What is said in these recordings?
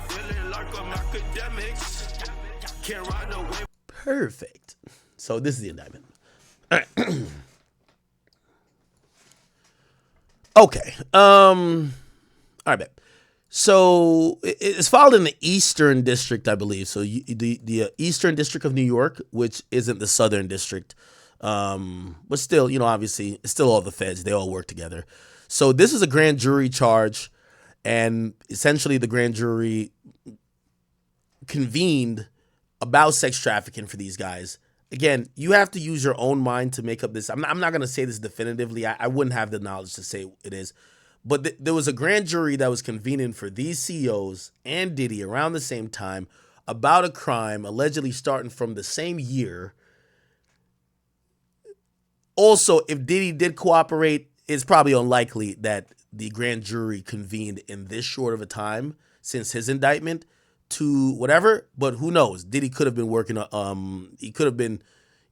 feeling like I'm academics. Can't ride away. Perfect. So this is the indictment. All right. Okay. All right, babe. So it's filed in the Eastern District, I believe. So the Eastern District of New York, which isn't the Southern District, but still, obviously, it's still all the feds. They all work together. So this is a grand jury charge, and essentially the grand jury convened about sex trafficking for these guys. Again, you have to use your own mind to make up this. I'm not going to say this definitively. I wouldn't have the knowledge to say it is. But there was a grand jury that was convening for these CEOs and Diddy around the same time about a crime allegedly starting from the same year. Also, if Diddy did cooperate, it's probably unlikely that the grand jury convened in this short of a time since his indictment to whatever. But who knows? Diddy could have been working. He could have been.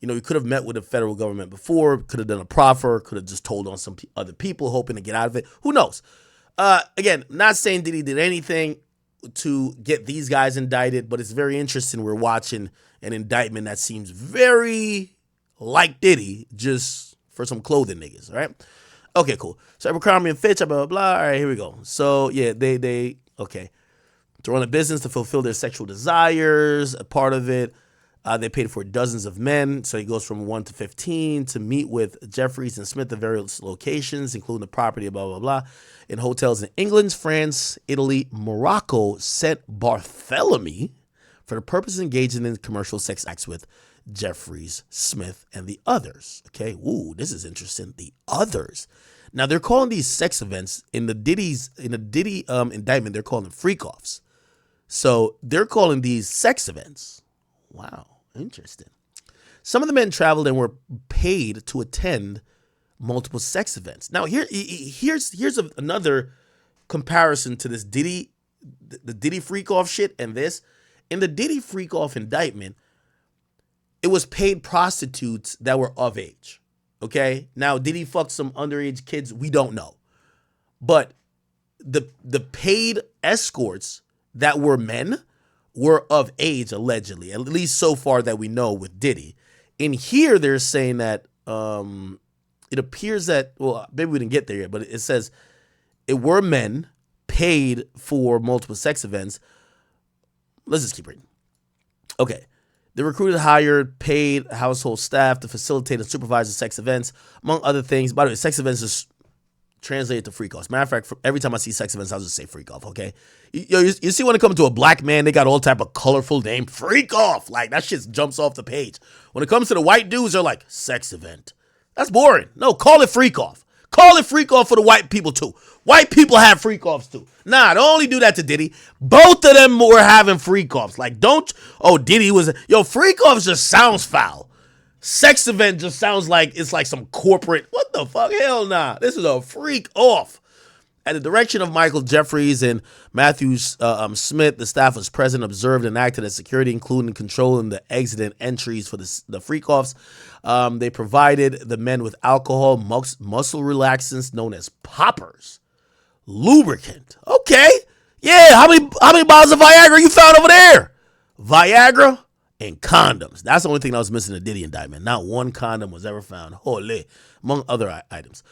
He could have met with the federal government before, could have done a proffer, could have just told on some other people hoping to get out of it. Who knows? Again, not saying Diddy did anything to get these guys indicted, but it's very interesting. We're watching an indictment that seems very like Diddy, just for some clothing niggas, all right? Okay, cool. So Abercrombie and Fitch, blah, blah, blah. All right, here we go. So, yeah, okay. To run a business to fulfill their sexual desires, a part of it. They paid for dozens of men, so he goes from 1 to 15 to meet with Jeffries and Smith at various locations, including the property, blah, blah, blah, in hotels in England, France, Italy, Morocco, sent Barthélemy for the purpose of engaging in commercial sex acts with Jeffries, Smith, and the others. Okay, ooh, this is interesting. The others. Now, they're calling these sex events in the Diddy indictment, they're calling them freak-offs. So they're calling these sex events. Wow. Interesting. Some of the men traveled and were paid to attend multiple sex events. Now, here's another comparison to this the Diddy freak off shit and this. In the Diddy freak off indictment, it was paid prostitutes that were of age. Okay? Now, did he fuck some underage kids? We don't know. But the paid escorts that were men were of age, allegedly, at least so far that we know with Diddy. In here, they're saying that it appears that, well, maybe we didn't get there yet, but it says it were men paid for multiple sex events. Let's just keep reading. Okay. They recruited, hired, paid household staff to facilitate and supervise the sex events, among other things. By the way, sex events is translated to freak offs. Matter of fact, every time I see sex events, I'll just say freak off, okay? You see when it comes to a black man, they got all type of colorful name, freak off. Like, that shit jumps off the page. When it comes to the white dudes, they're like, sex event. That's boring. No, call it freak off. Call it freak off for the white people, too. White people have freak offs, too. Nah, don't only do that to Diddy. Both of them were having freak offs. Like, Diddy was, freak offs just sounds foul. Sex event just sounds like it's like some corporate, what the fuck? Hell nah. This is a freak off. At the direction of Michael Jeffries and Matthew Smith, the staff was present, observed, and acted as security, including controlling the exit and entries for the freak offs. They provided the men with alcohol, muscle relaxants known as poppers, lubricant. Okay. Yeah, how many bottles of Viagra you found over there? Viagra and condoms. That's the only thing that was missing in the Diddy indictment. Not one condom was ever found. Holy, among other items.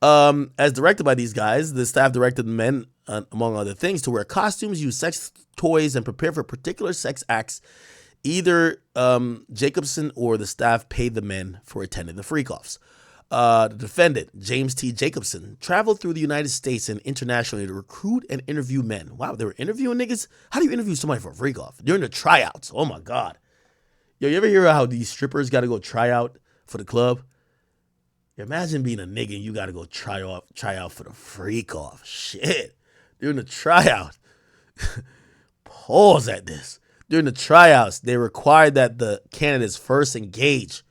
As directed by these guys, the staff directed the men, among other things, to wear costumes, use sex toys, and prepare for particular sex acts. Either Jacobson or the staff paid the men for attending the freak-offs. The defendant, James T. Jacobson, traveled through the United States and internationally to recruit and interview men. Wow, they were interviewing niggas? How do you interview somebody for a freak-off? During the tryouts. Oh, my God. Yo, you ever hear how these strippers got to go try out for the club? Imagine being a nigga and you got to go try out for the freak-off. Shit. During the tryout. Pause at this. During the tryouts, they required that the candidates first engage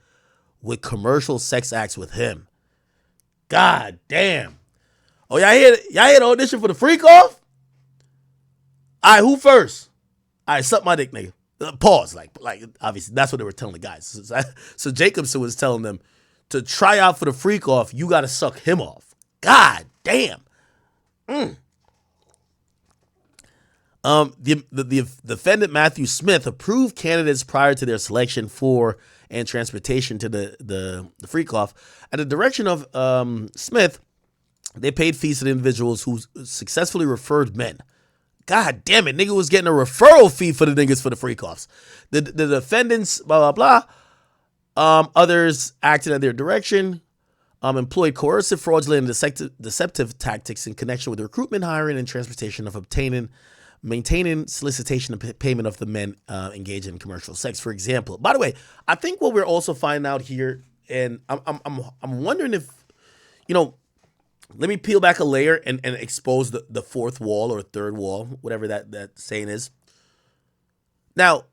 with commercial sex acts with him. God damn. Oh, y'all hear the audition for the freak-off? All right, who first? All right, suck my dick, nigga. Pause. Like obviously, that's what they were telling the guys. So Jacobson was telling them to try out for the freak-off, you got to suck him off. God damn. The defendant Matthew Smith approved candidates prior to their selection for and transportation to the freak off. At the direction of Smith, they paid fees to the individuals who successfully referred men. God damn it, nigga was getting a referral fee for the niggas for the freak offs. The defendants, blah, blah, blah. Others acting at their direction, employed coercive, fraudulent, and deceptive tactics in connection with the recruitment, hiring, and transportation of maintaining solicitation and payment of the men engaged in commercial sex, for example. By the way, I think what we're also finding out here, and I'm wondering if, let me peel back a layer and expose the fourth wall or third wall, whatever that saying is. Now,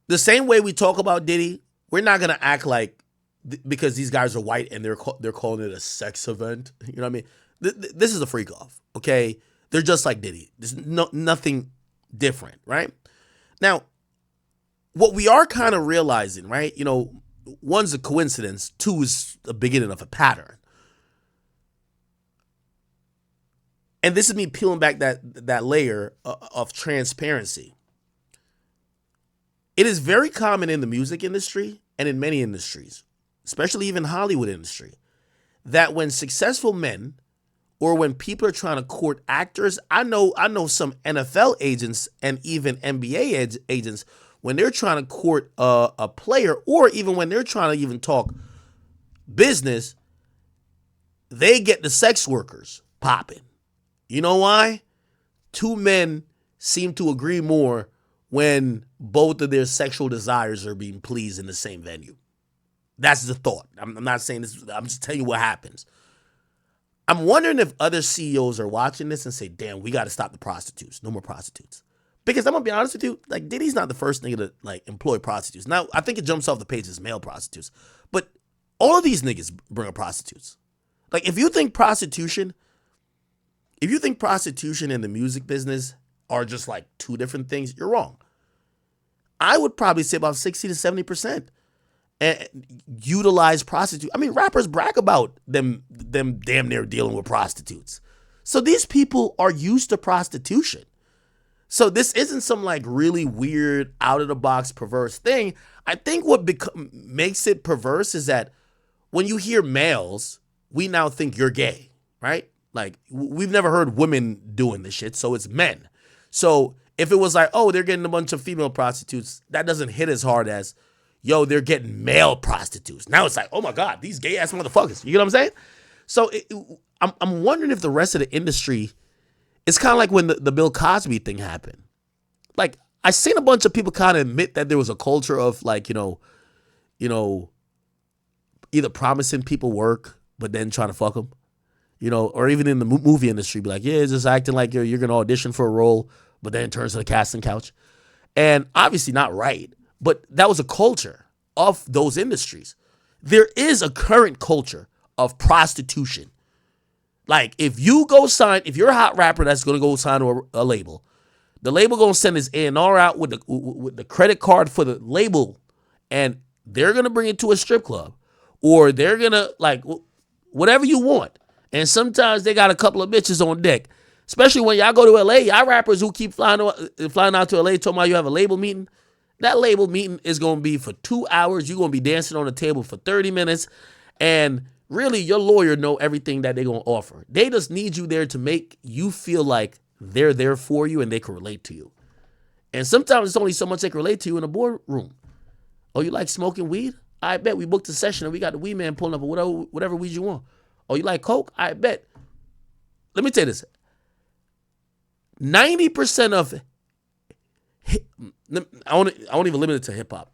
the same way we talk about Diddy, we're not gonna act like because these guys are white and they're calling it a sex event. You know what I mean? This is a freak off. Okay, they're just like Diddy. There's nothing different, right? Now, what we are kind of realizing, right? One's a coincidence. Two is the beginning of a pattern. And this is me peeling back that layer of transparency. It is very common in the music industry and in many industries, especially even Hollywood industry, that when successful men or when people are trying to court actors, I know some NFL agents and even NBA agents, when they're trying to court a player or even when they're trying to even talk business, they get the sex workers popping. You know why? Two men seem to agree more when both of their sexual desires are being pleased in the same venue. That's the thought. I'm not saying this. I'm just telling you what happens. I'm wondering if other CEOs are watching this and say, damn, we got to stop the prostitutes. No more prostitutes. Because I'm going to be honest with you, like Diddy's not the first nigga to employ prostitutes. Now, I think it jumps off the page as male prostitutes. But all of these niggas bring up prostitutes. Like if you think prostitution and the music business are just like two different things, you're wrong. I would probably say about 60 to 70% utilize prostitutes. I mean, rappers brag about them damn near dealing with prostitutes. So these people are used to prostitution. So this isn't some like really weird, out of the box, perverse thing. I think what makes it perverse is that when you hear males, we now think you're gay, right? Like, we've never heard women doing this shit, so it's men. So if it was like, oh, they're getting a bunch of female prostitutes, that doesn't hit as hard as, yo, they're getting male prostitutes. Now it's like, oh my God, these gay ass motherfuckers. You know what I'm saying? So I'm wondering if the rest of the industry, it's kind of like when the Bill Cosby thing happened. Like, I seen a bunch of people kind of admit that there was a culture of like, either promising people work, but then trying to fuck them. Or even in the movie industry, be like, yeah, it's just acting like you're going to audition for a role, but then it turns to the casting couch. And obviously not right, but that was a culture of those industries. There is a current culture of prostitution. Like, if you're a hot rapper that's going to go sign to a label, the label going to send his A&R out with the credit card for the label, and they're going to bring it to a strip club, or they're going to, like, whatever you want. And sometimes they got a couple of bitches on deck. Especially when y'all go to LA, y'all rappers who keep flying out to LA talking about you have a label meeting. That label meeting is going to be for 2 hours. You're going to be dancing on the table for 30 minutes. And really, your lawyer know everything that they're going to offer. They just need you there to make you feel like they're there for you and they can relate to you. And sometimes it's only so much they can relate to you in a boardroom. Oh, you like smoking weed? I bet we booked a session and we got the weed man pulling up whatever weed you want. Oh, you like coke? I bet. Let me tell you this. 90% of, I won't even limit it to hip hop.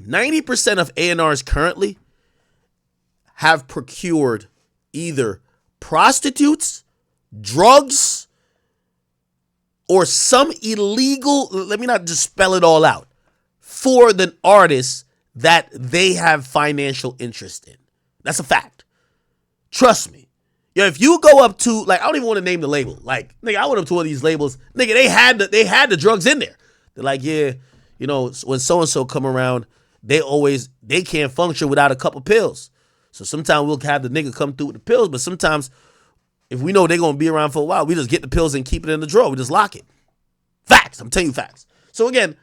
90% of A&Rs currently have procured either prostitutes, drugs, or some illegal, let me not just spell it all out, for the artists that they have financial interest in. That's a fact. Trust me. Yo, if you go up to, like, I don't even want to name the label. Like, nigga, I went up to one of these labels. Nigga, they had the drugs in there. They're like, yeah, when so-and-so come around, they can't function without a couple pills. So sometimes we'll have the nigga come through with the pills, but sometimes if we know they're going to be around for a while, we just get the pills and keep it in the drawer. We just lock it. Facts. I'm telling you facts. So again,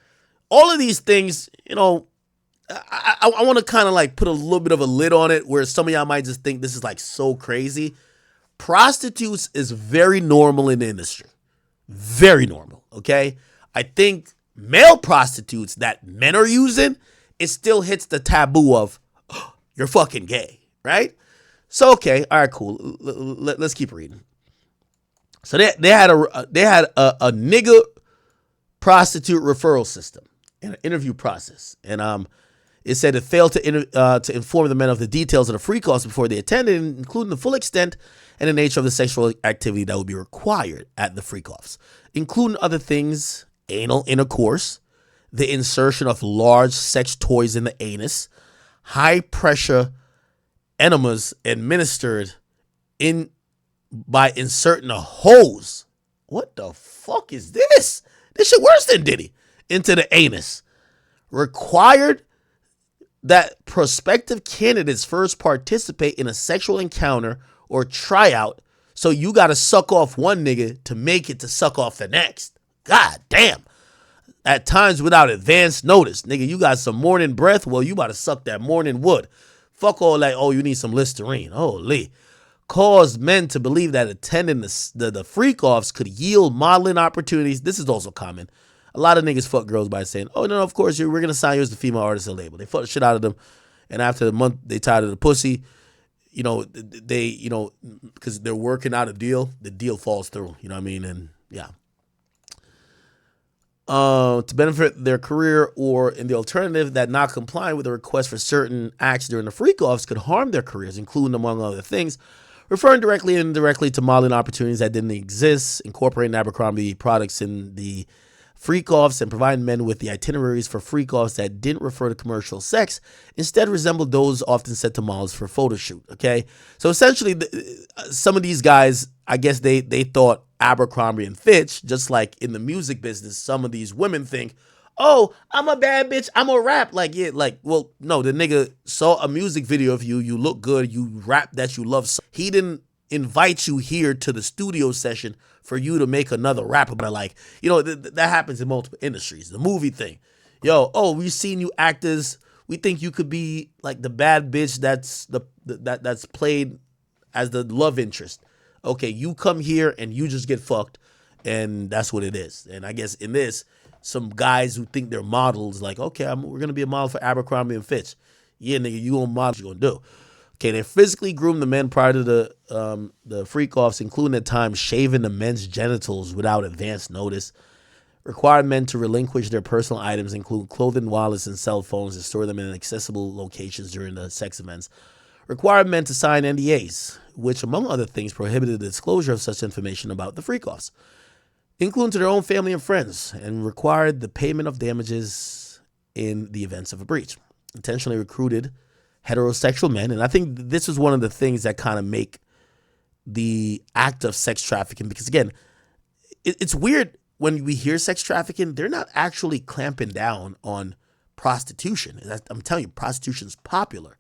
all of these things, I want to kind of like put a little bit of a lid on it where some of y'all might just think this is like so crazy. Prostitutes is very normal in the industry. Very normal, okay? I think male prostitutes that men are using, it still hits the taboo of, oh, you're fucking gay, right? So, okay, all right, cool. Let's keep reading. So they had a nigga prostitute referral system and an interview process. And it said it failed to inform the men of the details of the free calls before they attended, including the full extent and the nature of the sexual activity that would be required at the freak offs, including other things, anal intercourse, the insertion of large sex toys in the anus, high pressure enemas administered by inserting a hose. What the fuck is this? This shit worse than Diddy. Into the anus. Required that prospective candidates first participate in a sexual encounter or tryout, so you gotta suck off one nigga to make it to suck off the next. God damn. At times without advance notice. Nigga, you got some morning breath? Well, you about to suck that morning wood. Fuck all that, oh, you need some Listerine. Holy. Caused men to believe that attending the freak-offs could yield modeling opportunities. This is also common. A lot of niggas fuck girls by saying, oh, no, of course, we're going to sign you as the female artist of the label. They fuck the shit out of them. And after the month, they tired of the pussy. Because they're working out a deal, the deal falls through. You know what I mean? And yeah. To benefit their career, or in the alternative, that not complying with a request for certain acts during the freak-offs could harm their careers, including, among other things, referring directly and indirectly to modeling opportunities that didn't exist, incorporating Abercrombie products in the freak-offs, and providing men with the itineraries for freak-offs that didn't refer to commercial sex, instead resembled those often set to models for photo shoot, okay? So essentially, some of these guys, I guess they thought Abercrombie and Fitch, just like in the music business, some of these women think, oh, I'm a bad bitch, I'm a rap. Like, yeah, like, well, no, the nigga saw a music video of you, you look good, you rap that you love. He didn't invite you here to the studio session for you to make another rapper. But like, that happens in multiple industries. The movie thing. Yo, oh, we've seen you actors. We think you could be like the bad bitch that's played as the love interest. Okay, you come here and you just get fucked, and that's what it is. And I guess in this, some guys who think they're models, like, okay, we're gonna be a model for Abercrombie and Fitch. Yeah, nigga, you gonna model, what you gonna do? Okay, they physically groomed the men prior to the freak-offs, including at times shaving the men's genitals without advance notice. Required men to relinquish their personal items, including clothing, wallets, and cell phones, and store them in inaccessible locations during the sex events. Required men to sign NDAs, which, among other things, prohibited the disclosure of such information about the freak-offs, including to their own family and friends, and required the payment of damages in the events of a breach. Intentionally recruited heterosexual men, and I think this is one of the things that kind of make the act of sex trafficking, because again, it's weird when we hear sex trafficking, they're not actually clamping down on prostitution. I'm telling you, prostitution's popular.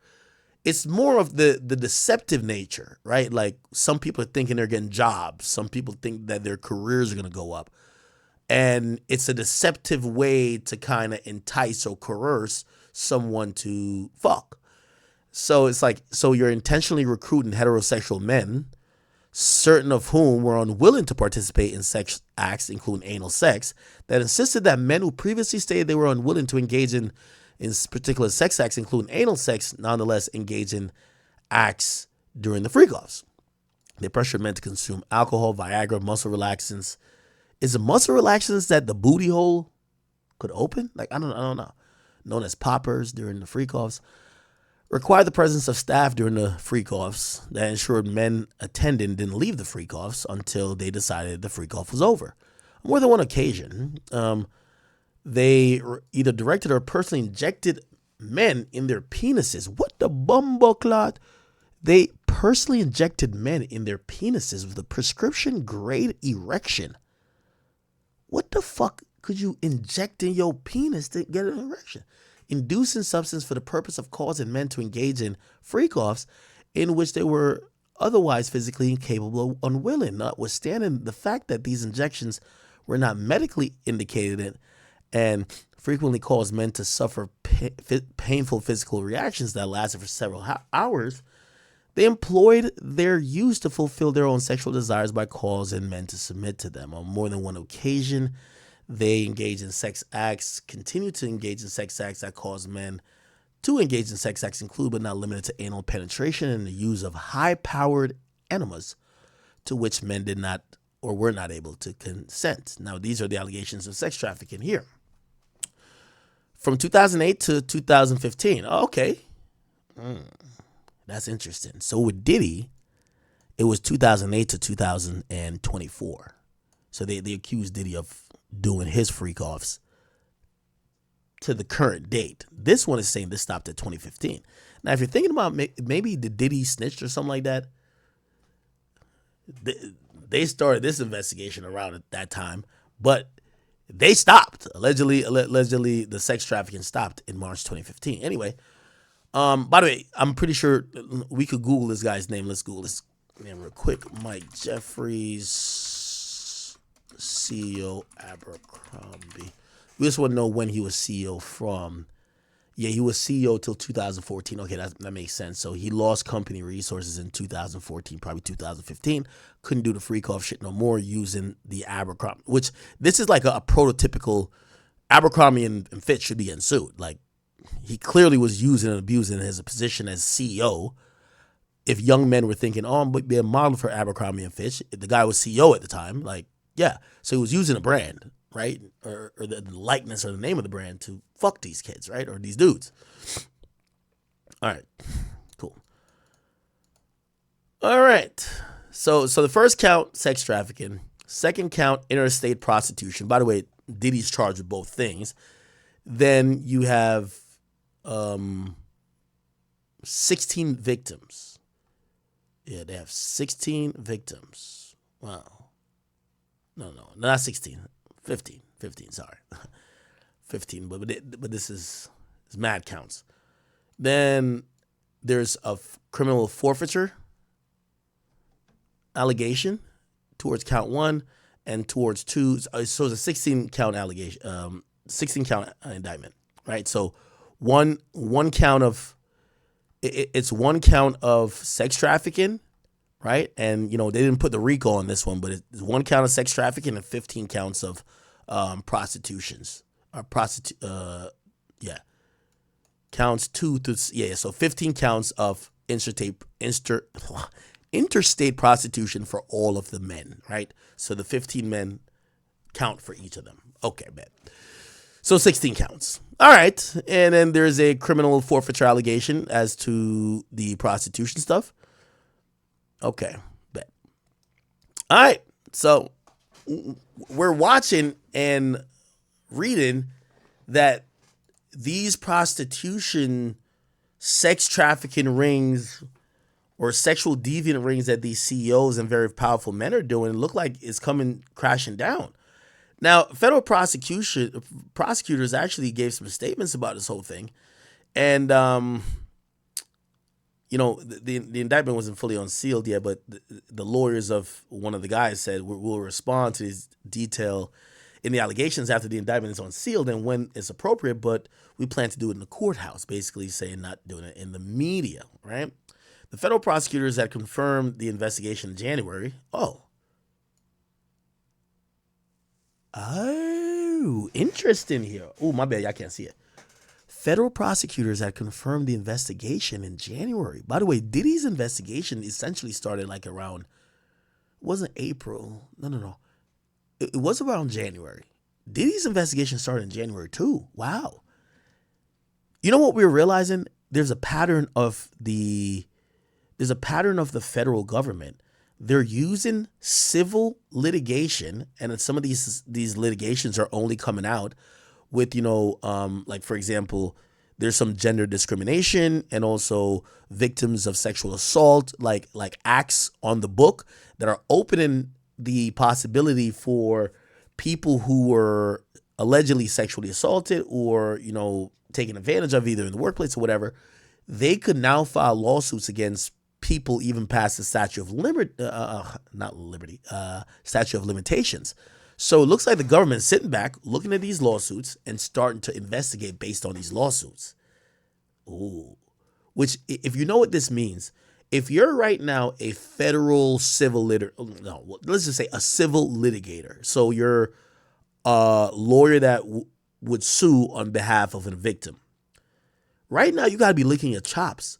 It's more of the deceptive nature, right? Like, some people are thinking they're getting jobs. Some people think that their careers are going to go up. And it's a deceptive way to kind of entice or coerce someone to fuck. So it's like, so you're intentionally recruiting heterosexual men, certain of whom were unwilling to participate in sex acts, including anal sex, that insisted that men who previously stated they were unwilling to engage in particular sex acts, including anal sex, nonetheless engage in acts during the freak-offs. They pressured men to consume alcohol, Viagra, muscle relaxants. Is it muscle relaxants that the booty hole could open? Like, I don't know. Known as poppers during the freak-offs. Required the presence of staff during the freak-offs that ensured men attending didn't leave the freak-offs until they decided the freak-off was over. On more than one occasion, they either directed or personally injected men in their penises. What the bumbleclot? They personally injected men in their penises with a prescription grade erection. What the fuck could you inject in your penis to get an erection? Inducing substance for the purpose of causing men to engage in freak-offs in which they were otherwise physically incapable or unwilling, notwithstanding the fact that these injections were not medically indicated and frequently caused men to suffer painful physical reactions that lasted for several hours, they employed their use to fulfill their own sexual desires by causing men to submit to them. On more than one occasion, they engaged in sex acts, continue to engage in sex acts that cause men to engage in sex acts, include but not limited to anal penetration and the use of high-powered enemas to which men did not or were not able to consent. Now, these are the allegations of sex trafficking here. From 2008 to 2015. Okay. That's interesting. So with Diddy, it was 2008 to 2024. So they accused Diddy of doing his freak offs to the current date. This one is saying this stopped at 2015. Now, if you're thinking about maybe the Diddy snitched or something like that, they started this investigation around at that time, but they stopped. Allegedly, the sex trafficking stopped in March 2015. Anyway, by the way, I'm pretty sure we could Google this guy's name. Let's Google this name real quick. Mike Jeffries, CEO, Abercrombie. We just want to know when he was CEO from. Yeah, he was CEO till 2014. Okay, that makes sense. So he lost company resources in 2014, probably 2015. Couldn't do the freak off shit no more using the Abercrombie, which this is like a prototypical Abercrombie and Fitch should be getting sued. Like, he clearly was using and abusing his position as CEO. If young men were thinking, oh, I'm going to be a model for Abercrombie and Fitch, the guy was CEO at the time. Like, yeah. So he was using a brand, right? Or the likeness or the name of the brand to fuck these kids, right? Or these dudes. All right. Cool. All right. So the first count, sex trafficking. Second count, interstate prostitution. By the way, Diddy's charged with both things. Then you have 16 victims. Yeah, they have 16 victims. Wow. No, not 16. 15, sorry. 15, but this is mad counts. Then there's a criminal forfeiture allegation towards count 1 and towards 2. So it's a 16 count allegation, 16 count indictment, right? So one count of it's 1 count of sex trafficking, right? And they didn't put the RICO on this one, but it's 1 count of sex trafficking and 15 counts of prostitutions or counts 2 through so 15 counts of interstate prostitution for all of the men, right? So the 15 men count for each of them. Okay, bet. So 16 counts. All right. And then there's a criminal forfeiture allegation as to the prostitution stuff. Okay, bet. All right. So we're watching and reading that these prostitution, sex trafficking rings or sexual deviant rings that these CEOs and very powerful men are doing look like it's coming crashing down. Now, federal prosecutors actually gave some statements about this whole thing. And, the indictment wasn't fully unsealed yet, but the lawyers of one of the guys said, we'll respond to this detail in the allegations after the indictment is unsealed and when it's appropriate, but we plan to do it in the courthouse, basically saying not doing it in the media, right? The federal prosecutors had confirmed the investigation in January. Oh, interesting here. Oh, my bad. Y'all can't see it. Federal prosecutors had confirmed the investigation in January. By the way, Diddy's investigation essentially started like around, it wasn't April. No. It was around January. Diddy's investigation started in January too. Wow. You know what we're realizing? There's a pattern of the federal government. They're using civil litigation, and some of these litigations are only coming out with, like, for example, there's some gender discrimination and also victims of sexual assault, like acts on the book that are opening the possibility for people who were allegedly sexually assaulted or, taken advantage of either in the workplace or whatever. They could now file lawsuits against people even past the statute of limitations. So it looks like the government's sitting back, looking at these lawsuits and starting to investigate based on these lawsuits. Ooh. Which, if you know what this means, if you're right now a federal civil let's just say a civil litigator. So you're a lawyer that would sue on behalf of a victim. Right now, you got to be licking your chops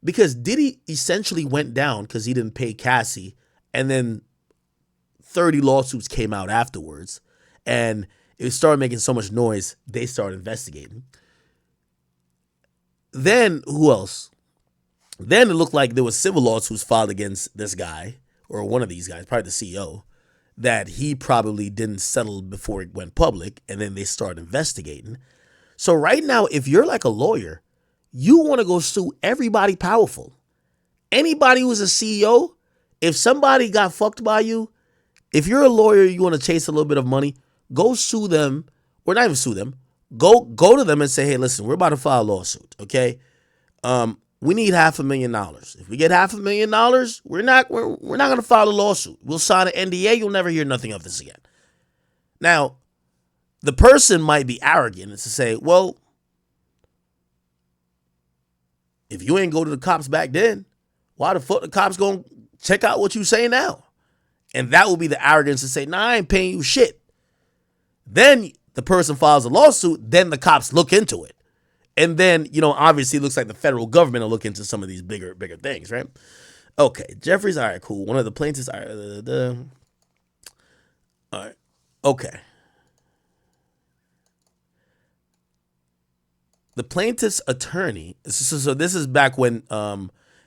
because Diddy essentially went down because he didn't pay Cassie, and then 30 lawsuits came out afterwards, and it started making so much noise, they started investigating. Then, who else? Then it looked like there was civil lawsuits filed against this guy, or one of these guys, probably the CEO, that he probably didn't settle before it went public, and then they started investigating. So right now, if you're like a lawyer, you want to go sue everybody powerful. Anybody who's a CEO, if somebody got fucked by you, if you're a lawyer, you want to chase a little bit of money, go sue them, or not even sue them. Go to them and say, hey, listen, we're about to file a lawsuit, okay? We need $500,000. If we get $500,000, we're not going to file a lawsuit. We'll sign an NDA. You'll never hear nothing of this again. Now, the person might be arrogant and to say, well, if you ain't go to the cops back then, why the fuck the cops going to check out what you say now? And that will be the arrogance to say, nah, I ain't paying you shit. Then the person files a lawsuit, then the cops look into it. And then, obviously it looks like the federal government will look into some of these bigger things, right? Okay, Jeffries, all right, cool. One of the plaintiffs, all right, okay. The plaintiff's attorney, so this is back when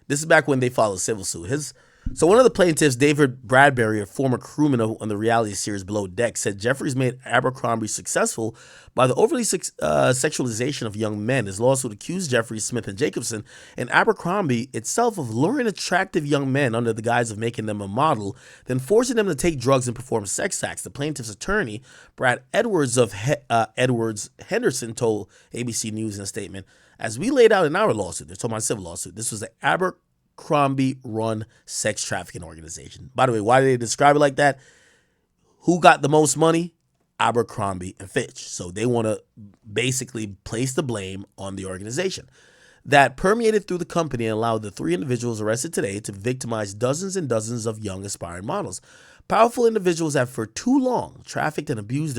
they filed a civil suit. So one of the plaintiffs, David Bradbury, a former crewman on the reality series Below Deck, said Jeffries made Abercrombie successful by the overly sexualization of young men. His lawsuit accused Jeffries, Smith, and Jacobson and Abercrombie itself of luring attractive young men under the guise of making them a model, then forcing them to take drugs and perform sex acts. The plaintiff's attorney, Brad Edwards of Edwards Henderson, told ABC News in a statement, as we laid out in our lawsuit, they're talking about a civil lawsuit, this was the Abercrombie-run sex trafficking organization. By the way, why do they describe it like that? Who got the most money? Abercrombie and Fitch. So they want to basically place the blame on the organization. That permeated through the company and allowed the 3 individuals arrested today to victimize dozens and dozens of young aspiring models. Powerful individuals have for too long trafficked and abused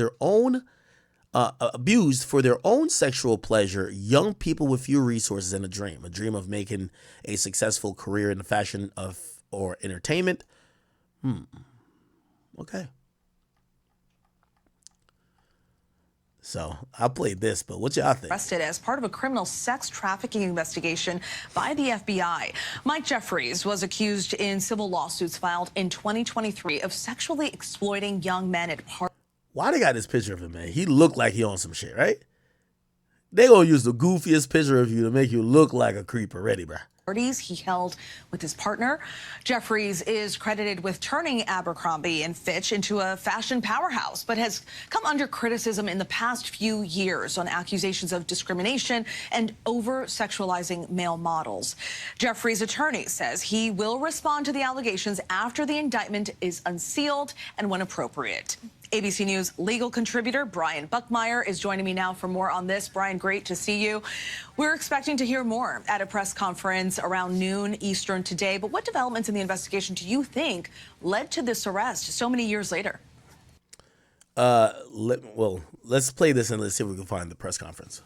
for their own sexual pleasure young people with few resources and a dream of making a successful career in the fashion or entertainment. Okay. So I played this, but what y'all think? Arrested as part of a criminal sex trafficking investigation by the FBI. Mike Jeffries was accused in civil lawsuits filed in 2023 of sexually exploiting young men at parties. Why they got this picture of him, man? He looked like he on some shit, right? They gonna use the goofiest picture of you to make you look like a creep already, bruh. He held with his partner. Jeffries is credited with turning Abercrombie and Fitch into a fashion powerhouse, but has come under criticism in the past few years on accusations of discrimination and over-sexualizing male models. Jeffries' attorney says he will respond to the allegations after the indictment is unsealed and when appropriate. ABC News legal contributor Brian Buckmeyer is joining me now for more on this. Brian, great to see you. We're expecting to hear more at a press conference around noon Eastern today. But what developments in the investigation do you think led to this arrest so many years later? Let's play this and let's see if we can find the press conference.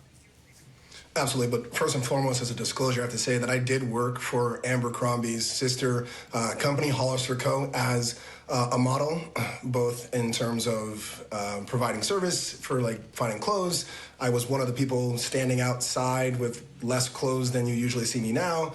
Absolutely, but first and foremost, as a disclosure, I have to say that I did work for Abercrombie's sister company, Hollister Co., as a model, both in terms of providing service for finding clothes. I was one of the people standing outside with less clothes than you usually see me now,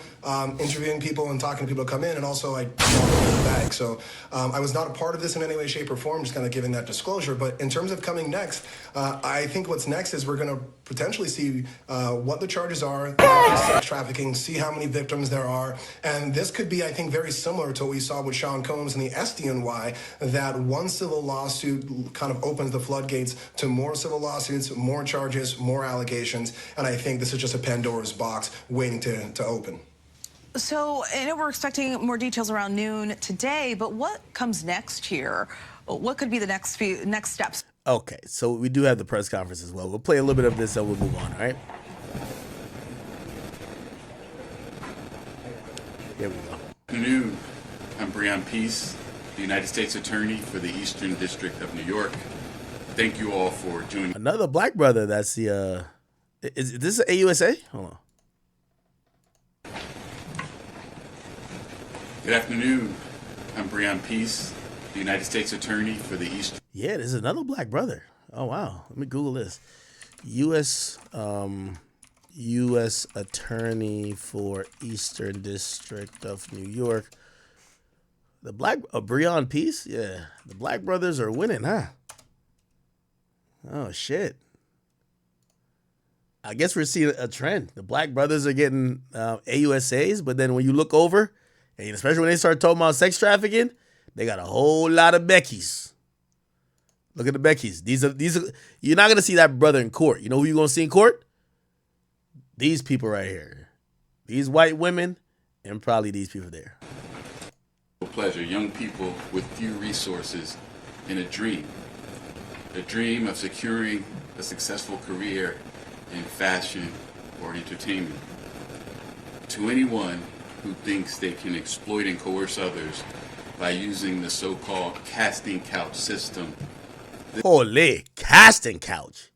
interviewing people and talking to people to come in, and also I walked in the bag. So I was not a part of this in any way, shape, or form, just kind of giving that disclosure. But in terms of coming next, I think what's next is we're going to potentially see what the charges are, sex trafficking, see how many victims there are. And this could be, I think, very similar to what we saw with Sean Combs and the SDNY, that one civil lawsuit kind of opens the floodgates to more civil lawsuits, more charges, more allegations. And I think this is just a Pandora's box waiting to open. So I know we're expecting more details around noon today, but what comes next here? what could be the next steps? Okay, so we do have the press conference as well. We'll play a little bit of this and we'll move on, all right? Here we go. Good afternoon. I'm Breon Peace, the United States Attorney for the Eastern District of New York. Thank you all for joining. Another black brother. That's the, is this AUSA? Hold on. Good afternoon. I'm Breon Peace, the United States Attorney for the Eastern. Yeah, there's another black brother. Oh, wow. Let me Google this. U.S. Attorney for Eastern District of New York. The black, Breon Peace? Yeah. The black brothers are winning, huh? Oh, shit. I guess we're seeing a trend. The black brothers are getting AUSAs, but then when you look over, and especially when they start talking about sex trafficking, they got a whole lot of Beckys. Look at the Beckys. These are you're not gonna see that brother in court. You know who you're gonna see in court? These people right here. These white women and probably these people there. Pleasure, young people with few resources and a dream of securing a successful career in fashion or entertainment. To anyone who thinks they can exploit and coerce others by using the so-called casting couch system. Holy casting couch.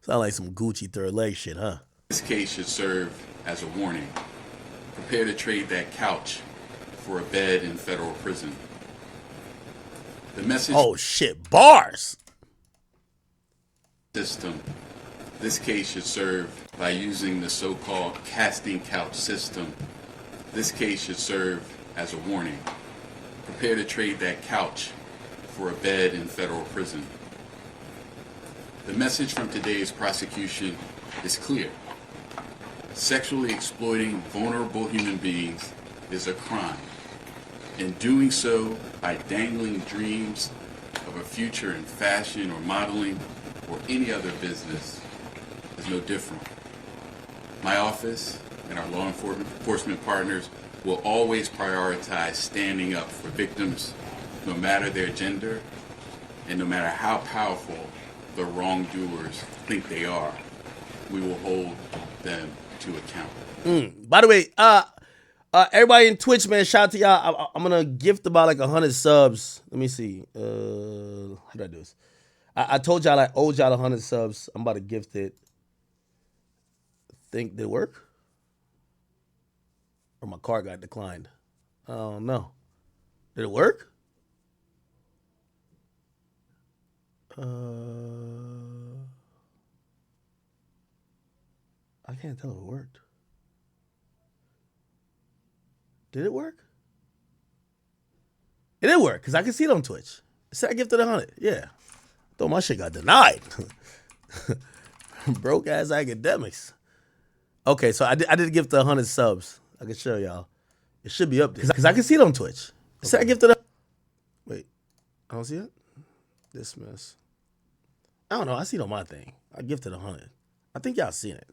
Sound like some Gucci third leg shit, huh? This case should serve as a warning. Prepare to trade that couch for a bed in federal prison. The message. Oh shit, bars. System. This case should serve by using the so-called casting couch system. This case should serve as a warning. Prepare to trade that couch for a bed in federal prison. The message from today's prosecution is clear. Sexually exploiting vulnerable human beings is a crime. And doing so by dangling dreams of a future in fashion or modeling or any other business is no different. My office and our law enforcement partners will always prioritize standing up for victims, no matter their gender and no matter how powerful the wrongdoers think they are. We will hold them to account. By the way, everybody in Twitch, man, shout out to y'all. I'm gonna gift about like 100 subs. Let me see. How do I do this? I told y'all I owed y'all 100 subs. I'm about to gift it. Think did it work? Or my card got declined? Oh no. Did it work? I can't tell if it worked. Did it work? It did work, because I can see it on Twitch. It said I gifted 100. Yeah. Thought my shit got denied. Broke ass academics. Okay, so I did gift 100 subs. I can show y'all. It should be up there. Because I can see it on Twitch. It said I gifted a... Wait. I don't see it? Dismiss. I don't know. I see it on my thing. I gifted 100. I think y'all seen it.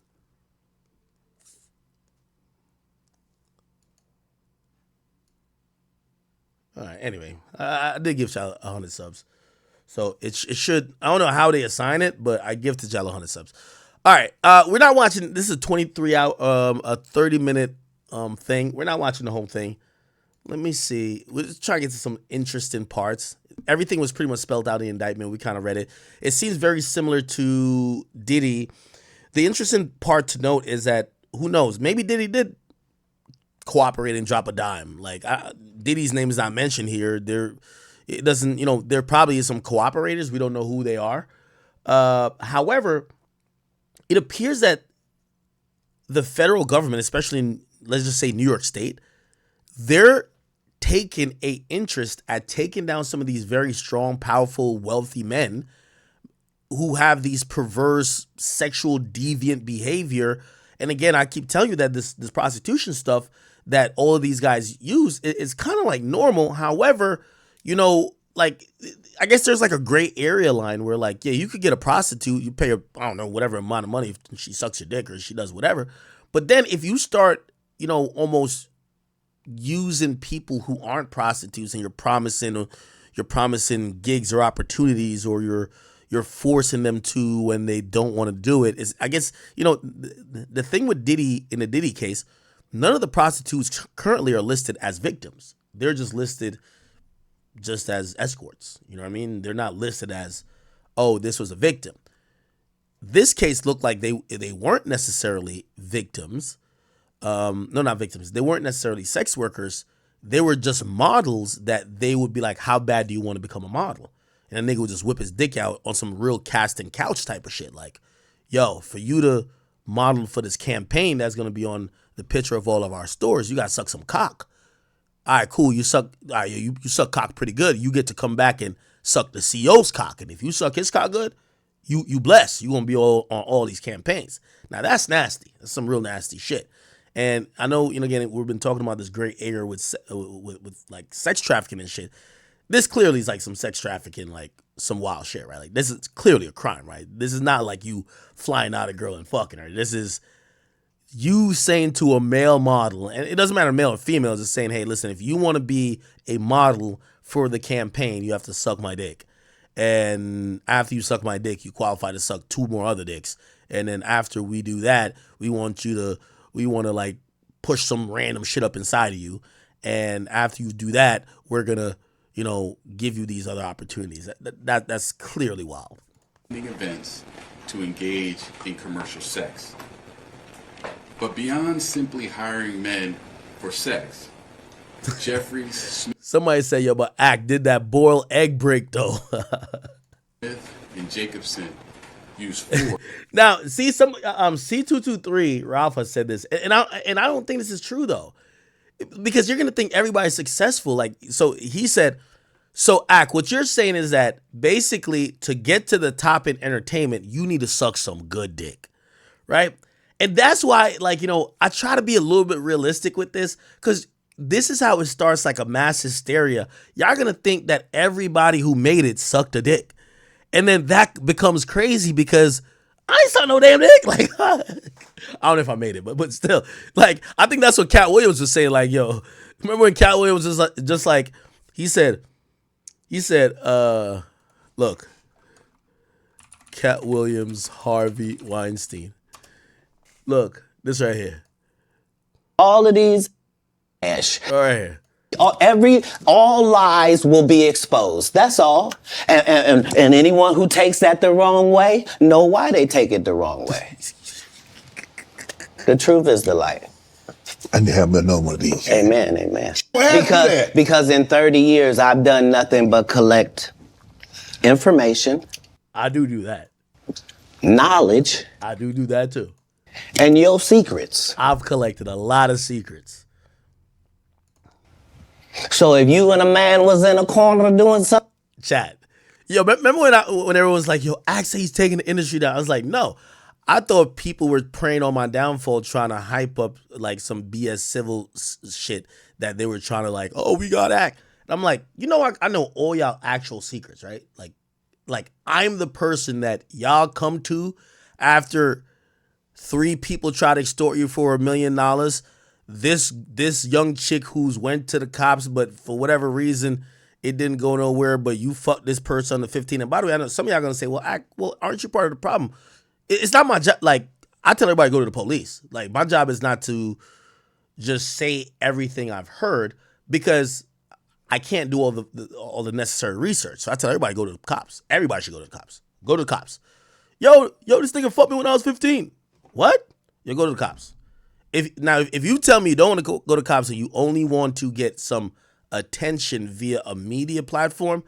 All right. Anyway, I did give y'all 100 subs, so it should. I don't know how they assign it, but I gifted y'all 100 subs. All right. We're not watching. This is a 23-hour, a 30-minute thing. We're not watching the whole thing. Let me see. We're just trying to get to some interesting parts. Everything was pretty much spelled out in the indictment. We kind of read it. It seems very similar to Diddy. The interesting part to note is that who knows? Maybe Diddy did cooperate and drop a dime. Like Diddy's name is not mentioned here. It doesn't. There probably is some cooperators. We don't know who they are. However, it appears that the federal government, especially in, let's just say, New York State, they're taking an interest at taking down some of these very strong, powerful, wealthy men who have these perverse, sexual, deviant behavior. And again, I keep telling you that this prostitution stuff that all of these guys use is kind of like normal. However, like, I guess there's like a gray area line where, like, yeah, you could get a prostitute, you pay her, I don't know, whatever amount of money if she sucks your dick or she does whatever. But then if you start, almost using people who aren't prostitutes and you're promising gigs or opportunities, or you're forcing them to when they don't want to do it. Is, I guess, the thing with Diddy, in the Diddy case, none of the prostitutes currently are listed as victims. They're just listed just as escorts. You know what I mean? They're not listed as, oh, this was a victim. This case looked like they weren't necessarily victims. No, not victims. They weren't necessarily sex workers. They were just models that they would be like, how bad do you want to become a model? And a nigga would just whip his dick out on some real casting couch type of shit. Like, yo, for you to model for this campaign that's going to be on the picture of all of our stores, you got to suck some cock. All right, cool. You suck cock pretty good. You get to come back and suck the CEO's cock. And if you suck his cock good, you blessed. You going to be on all these campaigns. Now, that's nasty. That's some real nasty shit. And I know, again, we've been talking about this gray area with like sex trafficking and shit. This clearly is like some sex trafficking, like some wild shit, right? Like, this is clearly a crime, right? This is not like you flying out a girl and fucking her. This is you saying to a male model, and it doesn't matter male or female, just saying, hey, listen, if you want to be a model for the campaign, you have to suck my dick. And after you suck my dick, you qualify to suck 2 more other dicks. And then after we do that, we want to like push some random shit up inside of you. And after you do that, we're going to, give you these other opportunities. That's clearly wild. Events to engage in commercial sex. But beyond simply hiring men for sex, Jeffries, somebody say, yo, but Act did that boiled egg break though. Smith, and Jacobson used 4. Now, see, some C223 Ralph has said this, and I don't think this is true though, because you're gonna think everybody's successful. Like, so he said, so Act, what you're saying is that basically to get to the top in entertainment, you need to suck some good dick, right? And that's why, like, I try to be a little bit realistic with this, because this is how it starts, like a mass hysteria. Y'all gonna think that everybody who made it sucked a dick. And then that becomes crazy because I ain't sucked no damn dick. Like, I don't know if I made it, but still, like, I think that's what Cat Williams was saying. Like, yo, remember when Cat Williams was just like, he said, look, Cat Williams, Harvey Weinstein. Look, this right here. All of these ash. All right here. All lies will be exposed. That's all. And anyone who takes that the wrong way, know why they take it the wrong way. The truth is the light. I need to have another one of these. Amen, amen. Well, Because in 30 years, I've done nothing but collect information. I do that. Knowledge. I do that too. And your secrets. I've collected a lot of secrets. So if you and a man was in a corner doing something. Chat. Yo, remember when everyone was like, yo, Axe, he's taking the industry down. I was like, no. I thought people were preying on my downfall, trying to hype up like some BS civil shit that they were trying to like, oh, we got Act. And I'm like, I know all y'all actual secrets, right? Like I'm the person that y'all come to after 3 people try to extort you for $1 million. This young chick who's went to the cops, but for whatever reason, it didn't go nowhere, but you fucked this person under 15. And by the way, I know some of y'all gonna say, well, aren't you part of the problem? It's not my job. Like, I tell everybody to go to the police. Like, my job is not to just say everything I've heard, because I can't do all the necessary research. So I tell everybody, go to the cops. Everybody should go to the cops. Go to the cops. Yo, this nigga fucked me when I was 15. What? You go to the cops. If you tell me you don't want to go to cops and you only want to get some attention via a media platform,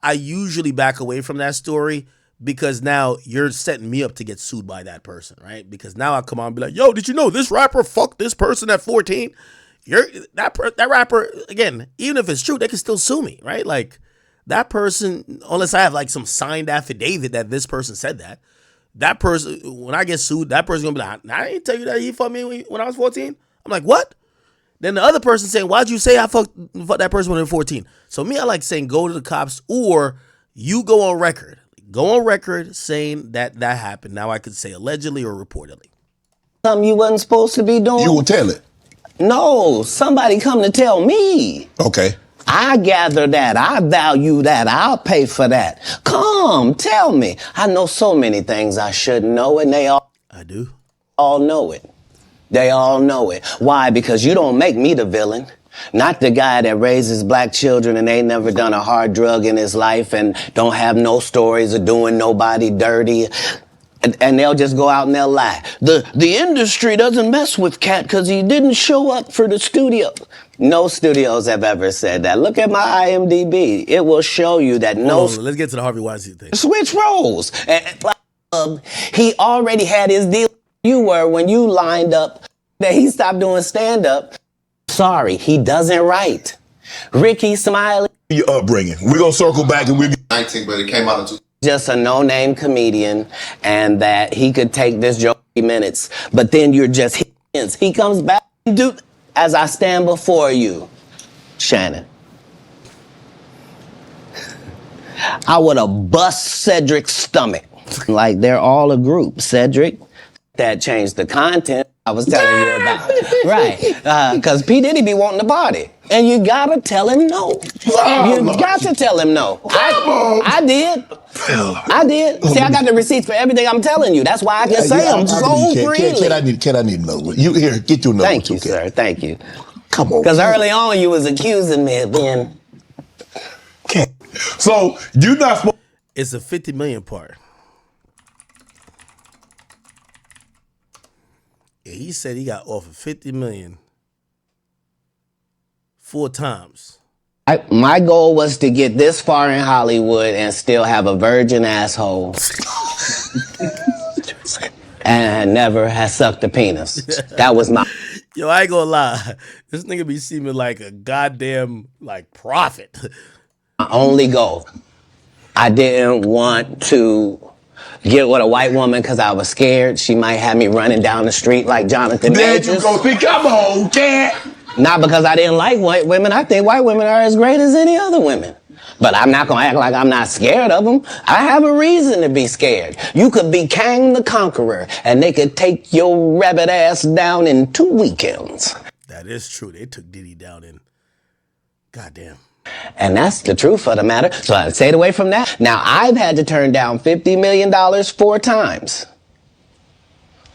I usually back away from that story, because now you're setting me up to get sued by that person, right? Because now I come on and be like, yo, did you know this rapper fucked this person at 14? That rapper, again, even if it's true, they can still sue me, right? Like, that person, unless I have like some signed affidavit that this person said that person, when I get sued, that person's gonna be like, I didn't tell you that he fucked me when I was 14. I'm like, what? Then the other person saying, why'd you say I fucked that person when they were 14? So me, I like saying go to the cops, or you go on record. Go on record saying that happened. Now I could say allegedly or reportedly. Something you wasn't supposed to be doing. You will tell it. No, somebody come to tell me. Okay. I gather that. I value that. I'll pay for that. Come, tell me. I know so many things I shouldn't know, and they I do. all know it. They all know it. Why? Because you don't make me the villain. Not the guy that raises black children and ain't never done a hard drug in his life and don't have no stories of doing nobody dirty. And they'll just go out and they'll lie. The industry doesn't mess with Cat because he didn't show up for the studio. No studios have ever said that. Look at my IMDb. It will show you that Let's get to the Harvey Weinstein thing. switch roles. He already had his deal. You were when you lined up that he stopped doing stand-up. Sorry, he doesn't write. Ricky Smiley. Your upbringing. We're going to circle back and we'll get 19, but it came out in Just a no-name comedian, and that he could take this joke 30 minutes, but then you're just hints. He comes back, dude, as I stand before you, Shannon. I would have bust Cedric's stomach. Like they're all a group. Cedric, that changed the content I was telling you about. Right, because P. Diddy be wanting to party. And you gotta tell him no. You got to tell him no. I did. I did. See, I got the receipts for everything I'm telling you. That's why I can say them so freely. Cat, I need to know. You here, get your number. Thank you, sir. Thank you. Come on. Because early on you was accusing me of being... Cat. So, you're not supposed... It's a 50 million part. Yeah, he said he got offered 50 million 4 times. My goal was to get this far in Hollywood and still have a virgin asshole. And never has sucked a penis. That was my... Yo, I ain't gonna lie. This nigga be seeming like a goddamn, like, prophet. My only goal. I didn't want to get with a white woman because I was scared she might have me running down the street like Jonathan There Majors. you go. See, come on, Cat. Not because I didn't like white women. I think white women are as great as any other women. But I'm not going to act like I'm not scared of them. I have a reason to be scared. You could be Kang the Conqueror, and they could take your rabbit ass down in 2 weekends. That is true. They took Diddy down in... Goddamn. And that's the truth of the matter. So I stayed away from that. Now, I've had to turn down $50 million 4 times.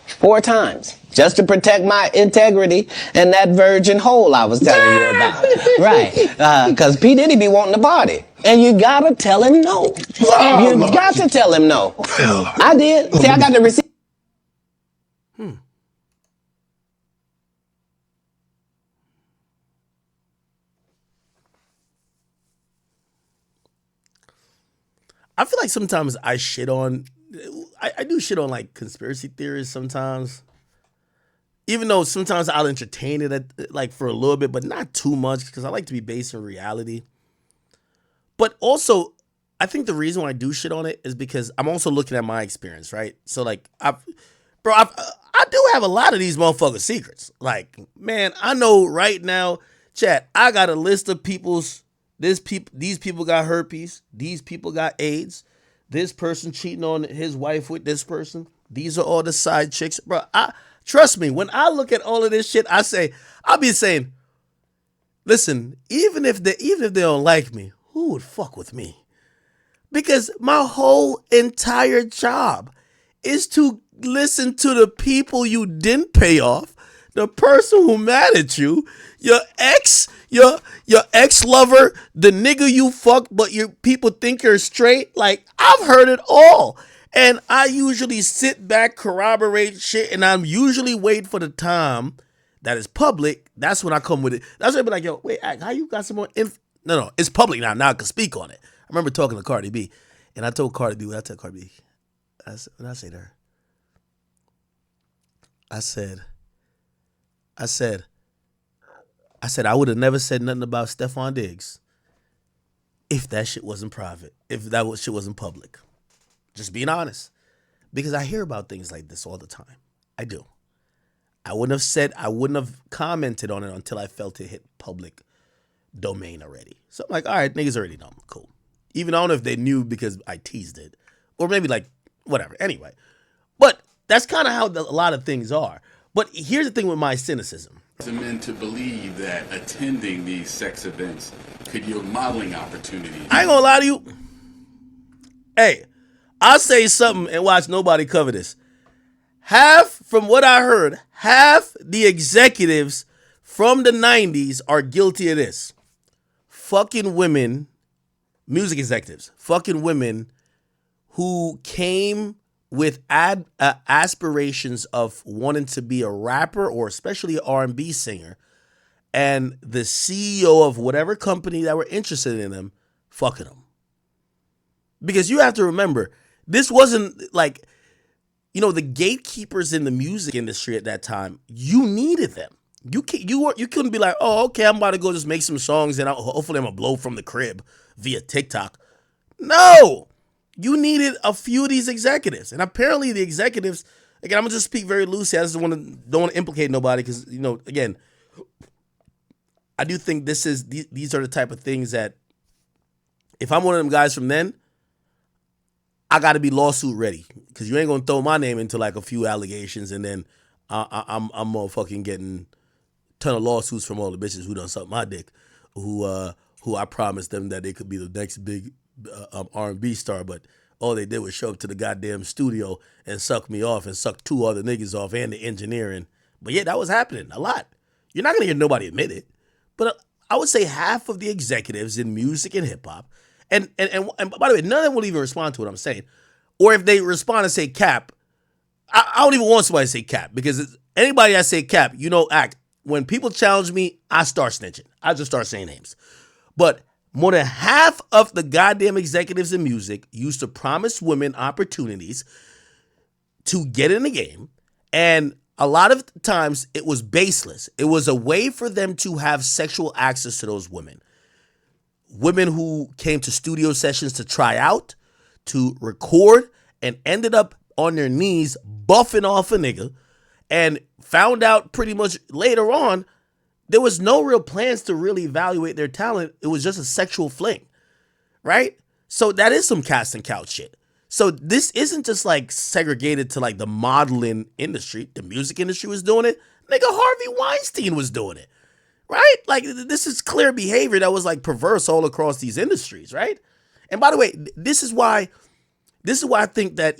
4 times. Just to protect my integrity and that virgin hole I was telling you about. Right. Because P. Diddy be wanting to party. And you gotta tell him no. You got to tell him no. I did. See, I got the receipt. I feel like sometimes I shit on... I do shit on, like, conspiracy theories sometimes. Even though sometimes I'll entertain it like for a little bit, but not too much because I like to be based in reality. But also, I think the reason why I do shit on it is because I'm also looking at my experience, right? So like, I do have a lot of these motherfucking secrets. Like, man, I know right now, chat, I got a list of these people got herpes, these people got AIDS, this person cheating on his wife with this person. These are all the side chicks, bro. Trust me, when I look at all of this shit, I'll be saying, listen, even if they don't like me, who would fuck with me? Because my whole entire job is to listen to the people you didn't pay off, the person who mad at you, your ex lover, the nigga you fucked, but your people think you're straight. Like, I've heard it all. And I usually sit back, corroborate shit, and I'm usually waiting for the time that is public. That's when I come with it. That's when I be like, yo, wait, how you got some more info? No, it's public now. Now I can speak on it. I remember talking to Cardi B, and I told Cardi B, when I tell Cardi B, when I say to her, I said, I would have never said nothing about Stephon Diggs if that shit wasn't private, if that shit wasn't public. Just being honest. Because I hear about things like this all the time. I do. I wouldn't have commented on it until I felt it hit public domain already. So I'm like, all right, niggas already know. Cool. Even I don't know if they knew because I teased it. Or maybe like, whatever. Anyway. But that's kind of how a lot of things are. But here's the thing with my cynicism. Men to believe that attending these sex events could yield modeling opportunities. I ain't gonna lie to you. Hey, I'll say something and watch nobody cover this. From what I heard, half the executives from the 90s are guilty of this. Fucking women, music executives, fucking women who came with aspirations of wanting to be a rapper or especially an R&B singer, and the CEO of whatever company that were interested in them fucking them. Because you have to remember, this wasn't like, the gatekeepers in the music industry at that time. You needed them. You couldn't be like, oh, okay, I'm about to go just make some songs and hopefully I'm gonna blow from the crib via TikTok. No, you needed a few of these executives, and apparently the executives. Again, I'm gonna just speak very loosely. I just don't want to implicate nobody because again, I do think these are the type of things that if I'm one of them guys from then, I got to be lawsuit ready because you ain't gonna throw my name into like a few allegations and then I'm motherfucking getting a ton of lawsuits from all the bitches who done suck my dick, who I promised them that they could be the next big R&B star, but all they did was show up to the goddamn studio and suck me off and suck two other niggas off and the engineering. But yeah, that was happening a lot. You're not gonna hear nobody admit it, but I would say half of the executives in music and hip hop. And by the way, none of them will even respond to what I'm saying. Or if they respond and say cap, I don't even want somebody to say cap because anybody that say cap, when people challenge me, I start snitching. I just start saying names. But more than half of the goddamn executives in music used to promise women opportunities to get in the game. And a lot of times it was baseless. It was a way for them to have sexual access to those women. Women who came to studio sessions to try out, to record, and ended up on their knees buffing off a nigga and found out pretty much later on there was no real plans to really evaluate their talent. It was just a sexual fling, right? So that is some cast and couch shit. So this isn't just like segregated to like the modeling industry. The music industry was doing it. Nigga, Harvey Weinstein was doing it. Right? Like, this is clear behavior that was like perverse all across these industries, right? And by the way, this is why I think that,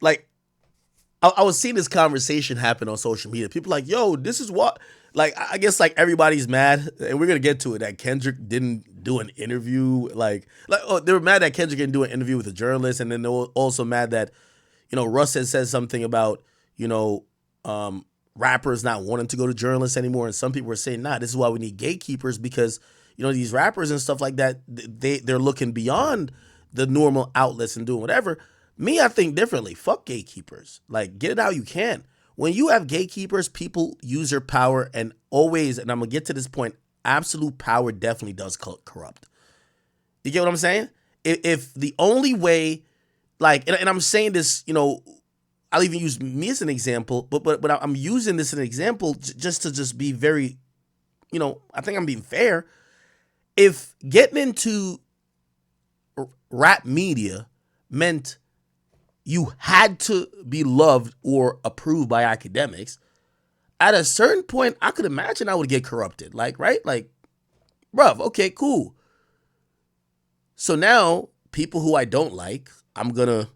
like, I was seeing this conversation happen on social media. People like, yo, this is what, like, I guess like everybody's mad, and we're gonna get to it, that Kendrick didn't do an interview. Like they were mad that Kendrick didn't do an interview with a journalist, and then they were also mad that, Russ had said something about, rappers not wanting to go to journalists anymore, and some people were saying, nah, this is why we need gatekeepers because, these rappers and stuff like that, they're looking beyond the normal outlets and doing whatever. Me, I think differently. Fuck gatekeepers. Like, get it how you can. When you have gatekeepers, people use their power, and always, and I'm going to get to this point, absolute power definitely does corrupt. You get what I'm saying? If the only way, like, and I'm saying this, I'll even use me as an example, but I'm using this as an example just to be very, I think I'm being fair. If getting into rap media meant you had to be loved or approved by Akademiks, at a certain point, I could imagine I would get corrupted. Like, right? Like, bruv, okay, cool. So now, people who I don't like, I'm going to,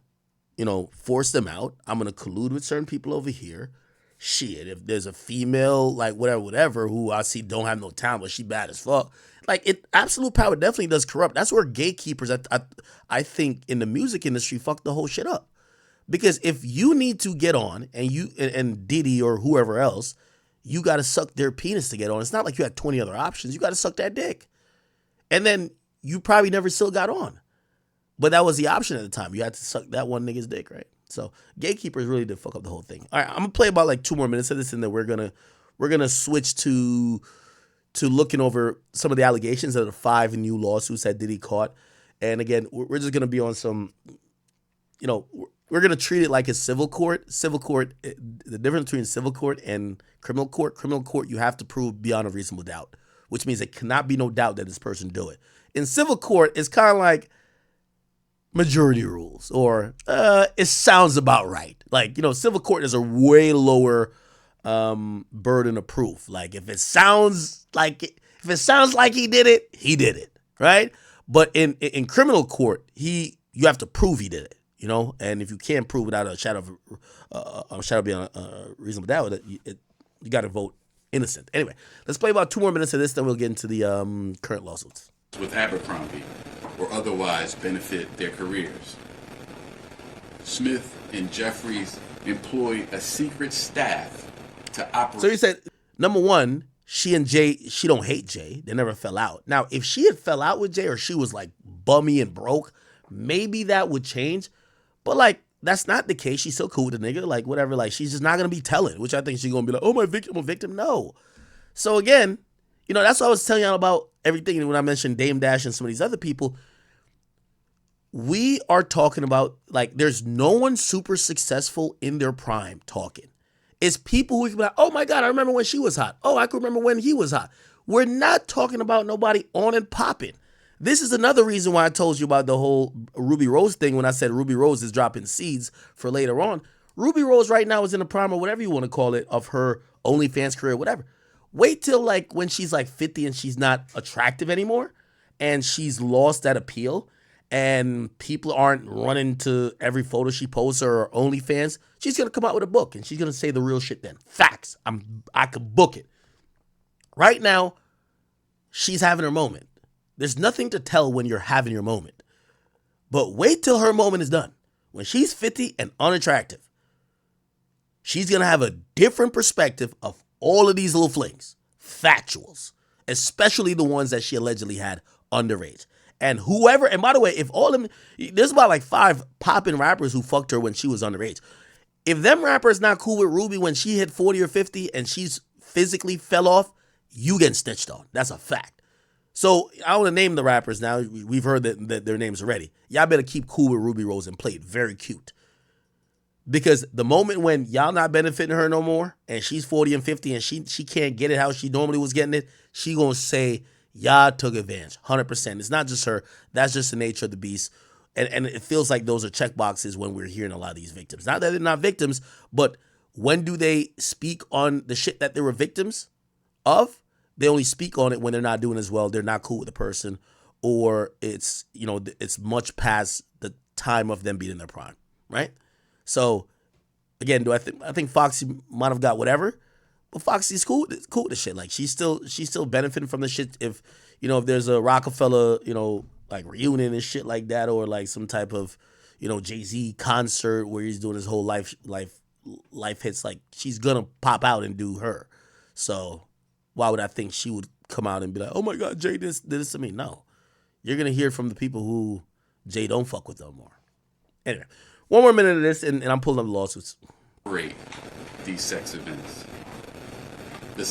force them out. I'm going to collude with certain people over here. Shit, if there's a female, like, whatever, who I see don't have no talent, but she bad as fuck. Like, absolute power definitely does corrupt. That's where gatekeepers, I think, in the music industry, fuck the whole shit up. Because if you need to get on, and Diddy or whoever else, you got to suck their penis to get on. It's not like you had 20 other options. You got to suck that dick. And then you probably never still got on. But that was the option at the time. You had to suck that one nigga's dick, right? So gatekeepers really did fuck up the whole thing. All right, I'm gonna play about like 2 more minutes of this, and then we're gonna switch to looking over some of the allegations of the 5 new lawsuits that Diddy caught. And again, we're just gonna be on some, we're gonna treat it like a civil court. Civil court, the difference between civil court and criminal court. Criminal court, you have to prove beyond a reasonable doubt, which means there cannot be no doubt that this person do it. In civil court, it's kind of like majority rules, or it sounds about right. Like, civil court is a way lower burden of proof. Like if it sounds like he did it, right? But in criminal court, you have to prove he did it, you know. And if you can't prove without a shadow of being a reasonable doubt, you got to vote innocent. Anyway, let's play about 2 more minutes of this, then we'll get into the current lawsuits. With Abercrombie or otherwise benefit their careers. Smith and Jeffries employed a secret staff to operate. So you said, number one, she and Jay, she don't hate Jay. They never fell out. Now, if she had fell out with Jay or she was like bummy and broke, maybe that would change. But like, that's not the case. She's still cool with the nigga. Like, whatever. Like, she's just not going to be telling, which I think she's going to be like, oh, my victim, I'm a victim. No. So again, you know, that's what I was telling y'all about everything. And when I mentioned Dame Dash and some of these other people, we are talking about, like, there's no one super successful in their prime talking. It's people who can be like, oh my God, I remember when she was hot. Oh, I can remember when he was hot. We're not talking about nobody on and popping. This is another reason why I told you about the whole Ruby Rose thing when I said Ruby Rose is dropping seeds for later on. Ruby Rose right now is in the prime, or whatever you want to call it, of her OnlyFans career, whatever. Wait till like when she's like 50 and she's not attractive anymore and she's lost that appeal and people aren't running to every photo she posts or her OnlyFans. She's going to come out with a book and she's going to say the real shit then. Facts. I could book it. Right now, she's having her moment. There's nothing to tell when you're having your moment. But wait till her moment is done. When she's 50 and unattractive, she's going to have a different perspective of all of these little flings. Factuals. Especially the ones that she allegedly had underage. And whoever, and by the way, if all of them, there's about like 5 popping rappers who fucked her when she was underage. If them rappers not cool with Ruby when she hit 40 or 50 and she's physically fell off, you getting snitched on. That's a fact. So I want to name the rappers now. We've heard that their names already. Y'all better keep cool with Ruby Rose and play it very cute. Because the moment when y'all not benefiting her no more and she's 40 and 50 and she can't get it how she normally was getting it, she gonna say, y'all took advantage, 100%. It's not just her. That's just the nature of the beast. And it feels like those are check boxes when we're hearing a lot of these victims. Not that they're not victims, but when do they speak on the shit that they were victims of? They only speak on it when they're not doing as well. They're not cool with the person, or it's, you know, it's much past the time of them being in their prime, right? So again, I think Foxy might have got whatever, but Foxy's cool with the shit. Like she's still benefiting from the shit. If, you know, if there's a Rockefeller, you know, like reunion and shit like that, or like some type of, you know, Jay-Z concert where he's doing his whole life hits, like she's gonna pop out and do her. So why would I think she would come out and be like, oh my God, Jay did this to me? No. You're going to hear from the people who Jay don't fuck with no more. Anyway, 1 more minute of this, and I'm pulling up the lawsuits. These sex events. The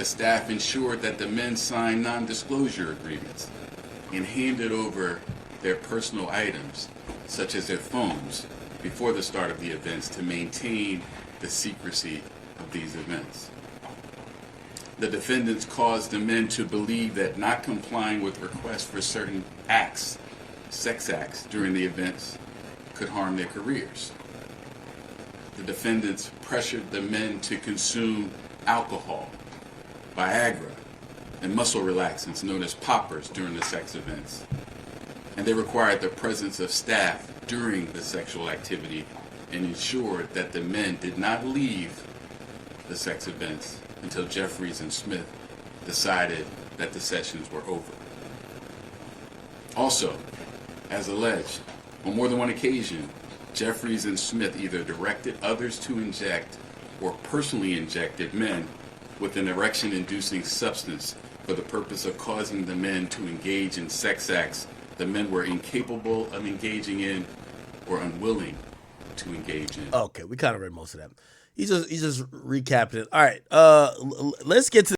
staff ensured that the men signed non-disclosure agreements and handed over their personal items, such as their phones, before the start of the events to maintain the secrecy of these events. The defendants caused the men to believe that not complying with requests for certain acts, sex acts, during the events could harm their careers. The defendants pressured the men to consume alcohol, Viagra, and muscle relaxants known as poppers during the sex events. And they required the presence of staff during the sexual activity and ensured that the men did not leave the sex events until Jeffries and Smith decided that the sessions were over. Also, as alleged, on more than one occasion, Jeffries and Smith either directed others to inject or personally injected men with an erection-inducing substance for the purpose of causing the men to engage in sex acts the men were incapable of engaging in or unwilling to engage in. Okay, we kind of read most of that. He's just recapping it. All right, let's get to